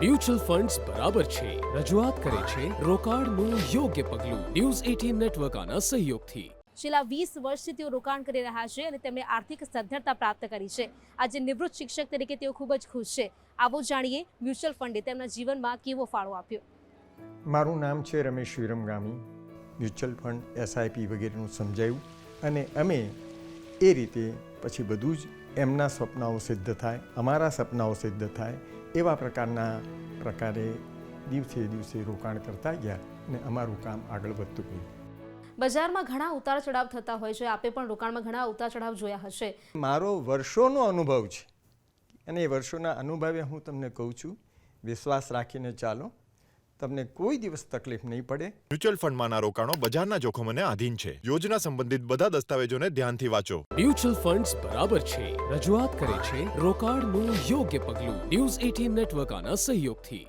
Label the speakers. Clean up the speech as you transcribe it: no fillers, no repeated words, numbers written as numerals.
Speaker 1: Mutual funds બરાબર છે રજૂઆત કરે છે રોકાણનું યોગ્ય પગલું ન્યૂઝ 18 નેટવર્ક આના સહયોગથી
Speaker 2: છેલ્લા 20 વર્ષથી તેઓ રોકાણ કરી રહ્યા છે અને તેમણે આર્થિક સદ્ધરતા પ્રાપ્ત કરી છે. આજે નિવૃત્ત શિક્ષક તરીકે તેઓ ખૂબ જ ખુશ છે. આવો જાણીએ મ્યુચ્યુઅલ ફંડે તેમના જીવનમાં કેવો ફાળો આપ્યો.
Speaker 3: મારું નામ છે રમેશ વિરમગામી. મ્યુચ્યુઅલ ફંડ એસઆઈપી વગેરેનું સમજાયું અને અમે એ રીતે પછી બધું જ એમના સપનાઓ સિદ્ધ થાય, અમારા સપનાઓ સિદ્ધ થાય એવા પ્રકારે દિવસે રોકાણ કરતા ગયા અને અમારું કામ આગળ વધતું ગયું.
Speaker 2: બજારમાં ઘણા ઉતાર ચઢાવ થતા હોય છે. આપે પણ રોકાણમાં ઘણા ઉતાર ચઢાવ જોયા હશે.
Speaker 3: મારો વર્ષોનો અનુભવ છે અને એ વર્ષોના અનુભવે હું તમને કહું છું, વિશ્વાસ રાખીને ચાલો, તમને કોઈ દિવસ તકલીફ નહીં પડે.
Speaker 4: મ્યુચ્યુઅલ ફંડમાંના રોકાણો બજારના જોખમોને આધીન છે. યોજના સંબંધિત બધા દસ્તાવેજોને ધ્યાનથી વાંચો.
Speaker 1: મ્યુચ્યુઅલ ફંડ્સ બરાબર છે રજૂઆત કરે છે રોકાણનું યોગ્ય પગલું ન્યૂઝ 18 નેટવર્ક આના સહયોગથી